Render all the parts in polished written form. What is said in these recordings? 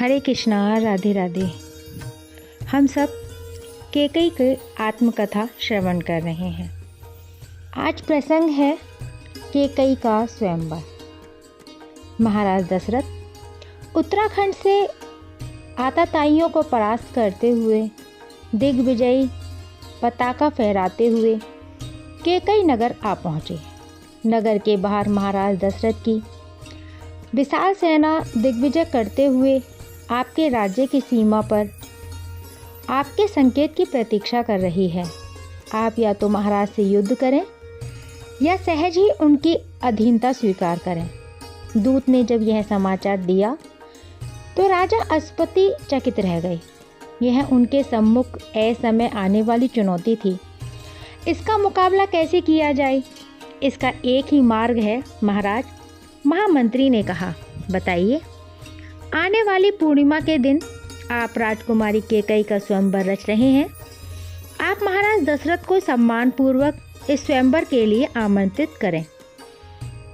हरे कृष्णा, राधे राधे। हम सब कैकेयी की आत्मकथा श्रवण कर रहे हैं। आज प्रसंग है कैकेयी का स्वयंवर। महाराज दशरथ उत्तराखंड से आताताइयों को परास्त करते हुए दिग्विजयी पताका फहराते हुए कैकेयी नगर आ पहुँचे। नगर के बाहर महाराज दशरथ की विशाल सेना दिग्विजय करते हुए आपके राज्य की सीमा पर आपके संकेत की प्रतीक्षा कर रही है। आप या तो महाराज से युद्ध करें या सहज ही उनकी अधीनता स्वीकार करें। दूत ने जब यह समाचार दिया तो राजा अश्वपति चकित रह गए। यह उनके सम्मुख असमय आने वाली चुनौती थी। इसका मुकाबला कैसे किया जाए, इसका एक ही मार्ग है महाराज। महामंत्री ने कहा, बताइए। आने वाली पूर्णिमा के दिन आप राजकुमारी कैकेयी का स्वयंवर रच रहे हैं। आप महाराज दशरथ को सम्मानपूर्वक इस स्वयंवर के लिए आमंत्रित करें।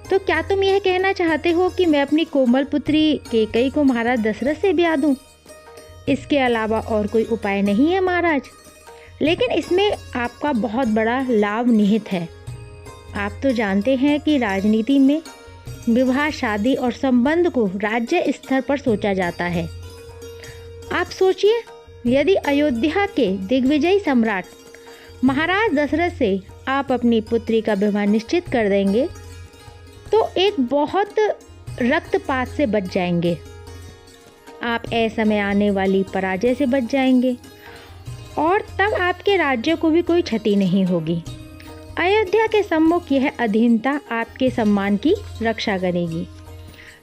तो क्या तुम यह कहना चाहते हो कि मैं अपनी कोमल पुत्री कैकेयी को महाराज दशरथ से ब्याह दूं? इसके अलावा और कोई उपाय नहीं है महाराज, लेकिन इसमें आपका बहुत बड़ा लाभ निहित है। आप तो जानते हैं कि राजनीति में विवाह, शादी और संबंध को राज्य स्तर पर सोचा जाता है। आप सोचिए, यदि अयोध्या के दिग्विजयी सम्राट महाराज दशरथ से आप अपनी पुत्री का विवाह निश्चित कर देंगे तो एक बहुत रक्तपात से बच जाएंगे। आप असमय आने वाली पराजय से बच जाएंगे और तब आपके राज्य को भी कोई क्षति नहीं होगी। अयोध्या के सम्मुख यह अधीनता आपके सम्मान की रक्षा करेगी।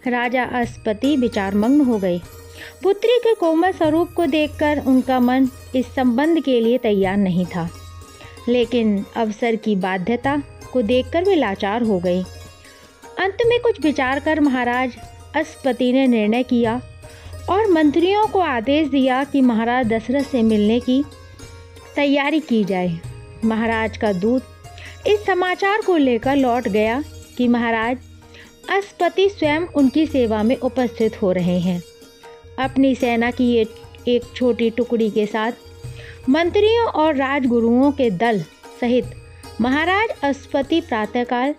राजा अश्वपति विचारमग्न हो गए। पुत्री के कोमल स्वरूप को देखकर उनका मन इस संबंध के लिए तैयार नहीं था, लेकिन अवसर की बाध्यता को देखकर वे लाचार हो गए। अंत में कुछ विचार कर महाराज अश्वपति ने निर्णय किया और मंत्रियों को आदेश दिया कि महाराज दशरथ से मिलने की तैयारी की जाए। महाराज का दूत इस समाचार को लेकर लौट गया कि महाराज अश्वपति स्वयं उनकी सेवा में उपस्थित हो रहे हैं। अपनी सेना की एक छोटी टुकड़ी के साथ मंत्रियों और राजगुरुओं के दल सहित महाराज अश्वपति प्रातःकाल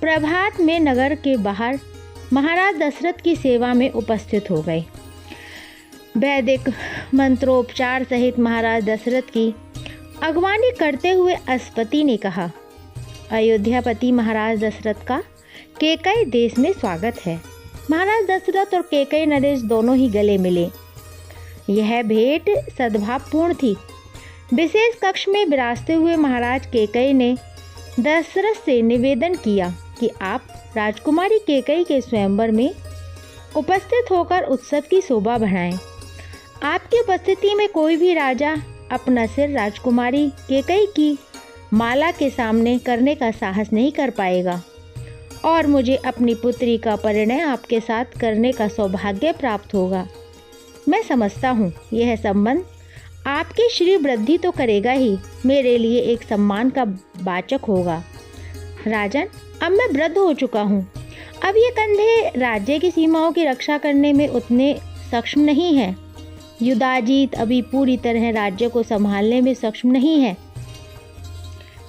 प्रभात में नगर के बाहर महाराज दशरथ की सेवा में उपस्थित हो गए। वैदिक मंत्रोपचार सहित महाराज दशरथ की अगवानी करते हुए अश्वपति ने कहा, अयोध्यापति महाराज दशरथ का कैकेयी देश में स्वागत है। महाराज दशरथ और कैकेयी नरेश दोनों ही गले मिले। यह भेंट सद्भावपूर्ण थी। विशेष कक्ष में विराजते हुए महाराज कैकेयी ने दशरथ से निवेदन किया कि आप राजकुमारी कैकेयी के स्वयंवर में उपस्थित होकर उत्सव की शोभा बढ़ाएं। आपकी उपस्थिति में कोई भी राजा अपना सिर राजकुमारी कैकेयी की माला के सामने करने का साहस नहीं कर पाएगा और मुझे अपनी पुत्री का परिणय आपके साथ करने का सौभाग्य प्राप्त होगा। मैं समझता हूँ यह संबंध आपकी श्री वृद्धि तो करेगा ही, मेरे लिए एक सम्मान का वाचक होगा। राजन, अब मैं वृद्ध हो चुका हूँ। अब ये कंधे राज्य की सीमाओं की रक्षा करने में उतने सक्षम नहीं हैं। युधाजीत अभी पूरी तरह राज्य को संभालने में सक्षम नहीं है।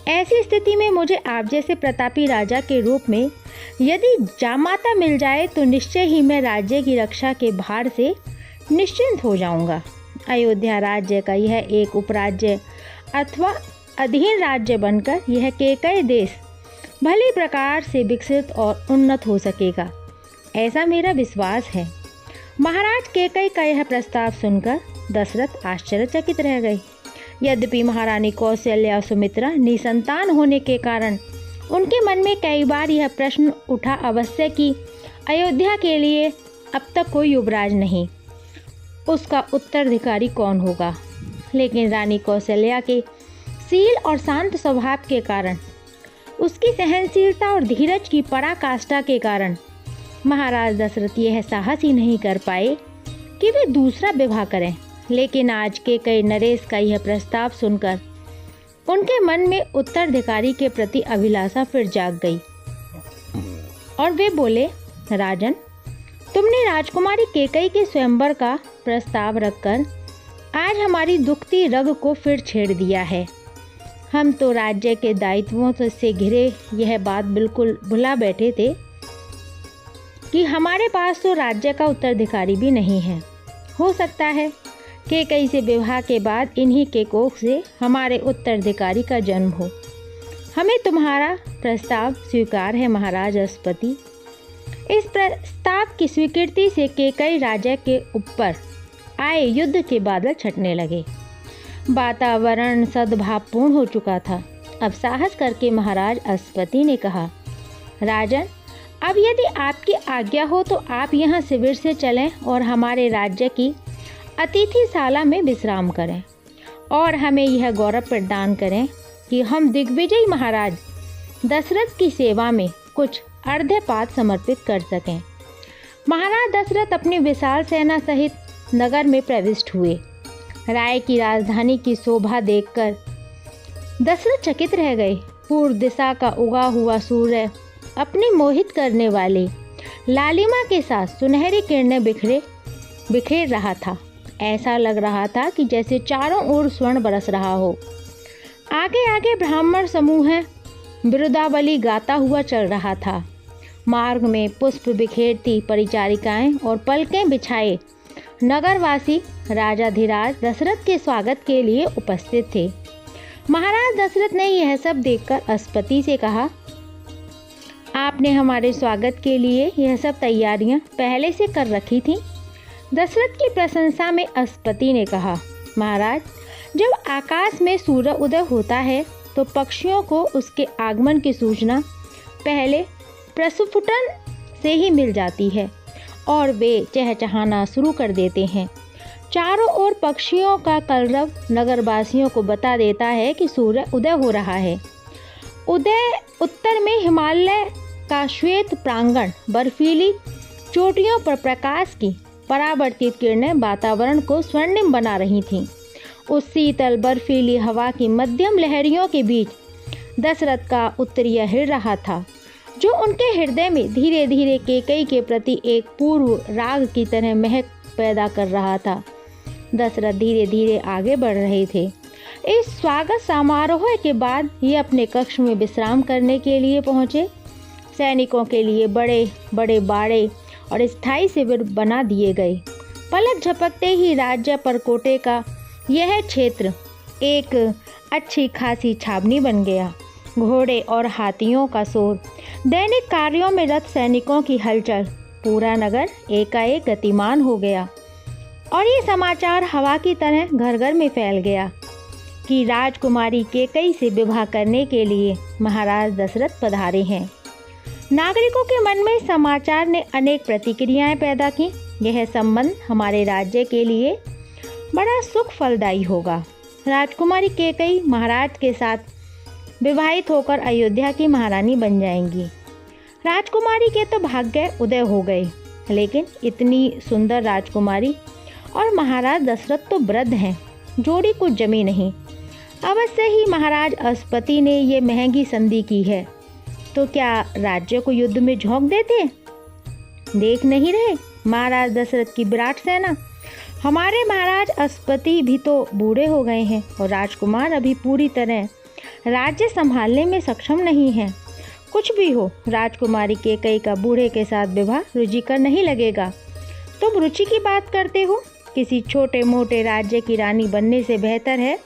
ऐसी स्थिति में मुझे आप जैसे प्रतापी राजा के रूप में यदि जामाता मिल जाए तो निश्चय ही मैं राज्य की रक्षा के भार से निश्चिंत हो जाऊंगा। अयोध्या राज्य का यह एक उपराज्य अथवा अधीन राज्य बनकर यह कैकेयी देश भली प्रकार से विकसित और उन्नत हो सकेगा, ऐसा मेरा विश्वास है। महाराज कैकेयी का यह प्रस्ताव सुनकर दशरथ आश्चर्यचकित रह गए। यद्यपि महारानी कौशल्या और सुमित्रा निसंतान होने के कारण उनके मन में कई बार यह प्रश्न उठा अवश्य कि अयोध्या के लिए अब तक कोई युवराज नहीं, उसका उत्तराधिकारी कौन होगा। लेकिन रानी कौशल्या के शील और शांत स्वभाव के कारण, उसकी सहनशीलता और धीरज की पराकाष्ठा के कारण महाराज दशरथ यह साहस ही नहीं कर पाए कि वे दूसरा विवाह करें। लेकिन आज कैकेयी नरेश का यह प्रस्ताव सुनकर उनके मन में उत्तराधिकारी के प्रति अभिलाषा फिर जाग गई और वे बोले, राजन, तुमने राजकुमारी केकई के स्वयंवर का प्रस्ताव रखकर आज हमारी दुखती रग को फिर छेड़ दिया है। हम तो राज्य के दायित्वों से घिरे यह बात बिल्कुल भुला बैठे थे कि हमारे पास तो राज्य का उत्तराधिकारी भी नहीं है। हो सकता है केकई से विवाह के बाद इन्हीं के कोख से हमारे उत्तराधिकारी का जन्म हो। हमें तुम्हारा प्रस्ताव स्वीकार है महाराज अश्वपति। इस प्रस्ताव की स्वीकृति से केकई राजा के ऊपर आए युद्ध के बादल छटने लगे। वातावरण सद्भावपूर्ण हो चुका था। अब साहस करके महाराज अश्वपति ने कहा, राजन, अब यदि आपकी आज्ञा हो तो आप यहाँ शिविर से चलें और हमारे राज्य की अतिथिशाला में विश्राम करें और हमें यह गौरव प्रदान करें कि हम दिग्विजयी महाराज दशरथ की सेवा में कुछ अर्घ्यपात समर्पित कर सकें। महाराज दशरथ अपनी विशाल सेना सहित नगर में प्रविष्ट हुए। राय की राजधानी की शोभा देखकर दशरथ चकित रह गए। पूर्व दिशा का उगा हुआ सूर्य अपनी मोहित करने वाले लालिमा के साथ सुनहरी किरणें बिखेर रहा था। ऐसा लग रहा था कि जैसे चारों ओर स्वर्ण बरस रहा हो। आगे आगे ब्राह्मण समूह बिरुदावली गाता हुआ चल रहा था। मार्ग में पुष्प बिखेरती परिचारिकाएं और पलकें बिछाए नगरवासी राजाधिराज दशरथ के स्वागत के लिए उपस्थित थे। महाराज दशरथ ने यह सब देखकर अश्वपति से कहा, आपने हमारे स्वागत के लिए यह सब तैयारियां पहले से कर रखी थीं। दशरथ की प्रशंसा में अश्वपति ने कहा, महाराज, जब आकाश में सूर्य उदय होता है तो पक्षियों को उसके आगमन की सूचना पहले प्रस्फुटन से ही मिल जाती है और वे चहचहाना शुरू कर देते हैं। चारों ओर पक्षियों का कलरव नगरवासियों को बता देता है कि सूर्य उदय हो रहा है। उत्तर में हिमालय का श्वेत प्रांगण बर्फीली चोटियों पर प्रकाश की परावर्तित किरणें वातावरण को स्वर्णिम बना रही थीं। उस शीतल बर्फीली हवा की मध्यम लहरियों के बीच दशरथ का उत्तरीय हिल रहा था, जो उनके हृदय में धीरे धीरे केकई के प्रति एक पूर्व राग की तरह महक पैदा कर रहा था। दशरथ धीरे धीरे आगे बढ़ रहे थे। इस स्वागत समारोह के बाद ये अपने कक्ष में विश्राम करने के लिए पहुँचे। सैनिकों के लिए बड़े बड़े बाड़े और स्थायी शिविर बना दिए गए। पलक झपकते ही राज्य परकोटे का यह क्षेत्र एक अच्छी खासी छावनी बन गया। घोड़े और हाथियों का शोर, दैनिक कार्यों में रत सैनिकों की हलचल, पूरा नगर एकाएक गतिमान हो गया और ये समाचार हवा की तरह घर घर में फैल गया कि राजकुमारी केकई से विवाह करने के लिए महाराज दशरथ पधारे हैं। नागरिकों के मन में समाचार ने अनेक प्रतिक्रियाएं पैदा की। यह संबंध हमारे राज्य के लिए बड़ा सुख फलदायी होगा। राजकुमारी केकई महाराज के साथ विवाहित होकर अयोध्या की महारानी बन जाएंगी। राजकुमारी के तो भाग्य उदय हो गए, लेकिन इतनी सुंदर राजकुमारी और महाराज दशरथ तो वृद्ध हैं, जोड़ी कुछ जमी नहीं। अवश्य ही महाराज अश्वपति ने ये महंगी संधि की है, तो क्या राज्य को युद्ध में झोंक देते? देख नहीं रहे महाराज दशरथ की विराट सेना? हमारे महाराज अश्वपति भी तो बूढ़े हो गए हैं और राजकुमार अभी पूरी तरह राज्य संभालने में सक्षम नहीं है। कुछ भी हो, राजकुमारी केकई का बूढ़े के साथ विवाह रुचिकर नहीं लगेगा। तुम रुचि की बात करते हो? किसी छोटे मोटे राज्य की रानी बनने से बेहतर है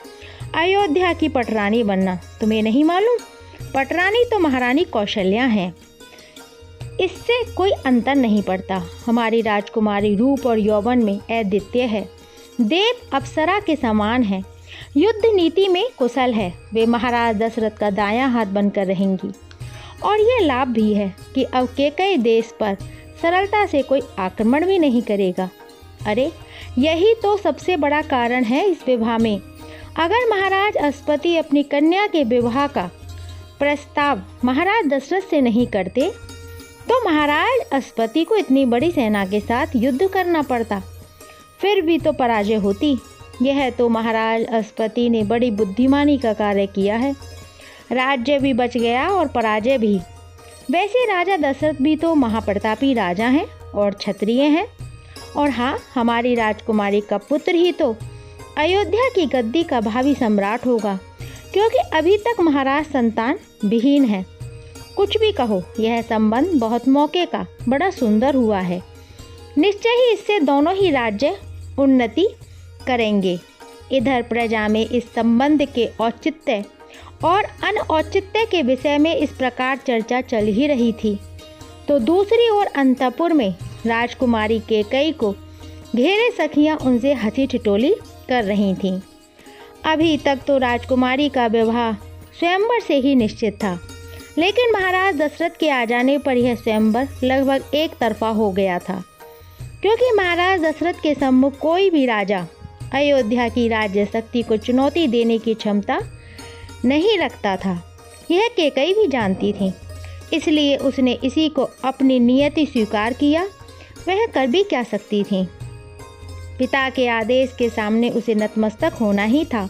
अयोध्या की पटरानी बनना। तुम्हें नहीं मालूम? पटरानी तो महारानी कौशल्या हैं, इससे कोई अंतर नहीं पड़ता। हमारी राजकुमारी रूप और यौवन में अद्वितीय है, देव अप्सरा के समान है, युद्ध नीति में कुशल है। वे महाराज दशरथ का दायां हाथ बनकर रहेंगी और ये लाभ भी है कि अब केकई देश पर सरलता से कोई आक्रमण भी नहीं करेगा। अरे यही तो सबसे बड़ा कारण है इस विवाह में। अगर महाराज अश्वपति अपनी कन्या के विवाह का प्रस्ताव महाराज दशरथ से नहीं करते तो महाराज अश्वपति को इतनी बड़ी सेना के साथ युद्ध करना पड़ता, फिर भी तो पराजय होती। यह तो महाराज अश्वपति ने बड़ी बुद्धिमानी का कार्य किया है। राज्य भी बच गया और पराजय भी। वैसे राजा दशरथ भी तो महाप्रतापी राजा हैं और क्षत्रिय हैं। और हाँ, हमारी राजकुमारी का पुत्र ही तो अयोध्या की गद्दी का भावी सम्राट होगा, क्योंकि अभी तक महाराज संतान विहीन है। कुछ भी कहो, यह संबंध बहुत मौके का बड़ा सुंदर हुआ है। निश्चय ही इससे दोनों ही राज्य उन्नति करेंगे। इधर प्रजा में इस संबंध के औचित्य और अनौचित्य के विषय में इस प्रकार चर्चा चल ही रही थी, तो दूसरी ओर अंतपुर में राजकुमारी कैकेयी को घेरे सखियां उनसे हंसी ठिठोली कर रही थीं। अभी तक तो राजकुमारी का विवाह स्वयंवर से ही निश्चित था, लेकिन महाराज दशरथ के आ जाने पर यह स्वयंवर लगभग एक तरफा हो गया था, क्योंकि महाराज दशरथ के सम्मुख कोई भी राजा अयोध्या की राज्य शक्ति को चुनौती देने की क्षमता नहीं रखता था। यह कैकेयी भी जानती थी, इसलिए उसने इसी को अपनी नियति स्वीकार किया। वह कर भी क्या सकती थी। पिता के आदेश के सामने उसे नतमस्तक होना ही था,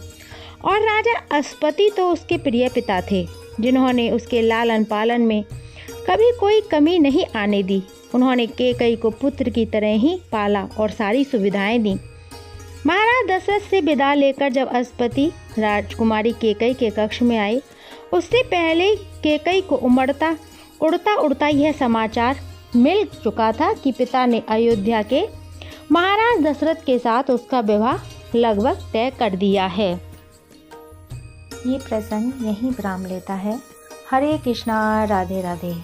और राजा अश्वपति तो उसके प्रिय पिता थे, जिन्होंने उसके लालन पालन में कभी कोई कमी नहीं आने दी। उन्होंने कैकेयी को पुत्र की तरह ही पाला और सारी सुविधाएं दी। महाराज दशरथ से विदा लेकर जब अश्वपति राजकुमारी कैकेयी के कक्ष में आए, उससे पहले कैकेयी को उड़ता उड़ता यह समाचार मिल चुका था कि पिता ने अयोध्या के महाराज दशरथ के साथ उसका विवाह लगभग तय कर दिया है। ये प्रसंग यहीं विराम लेता है। हरे कृष्णा, राधे राधे।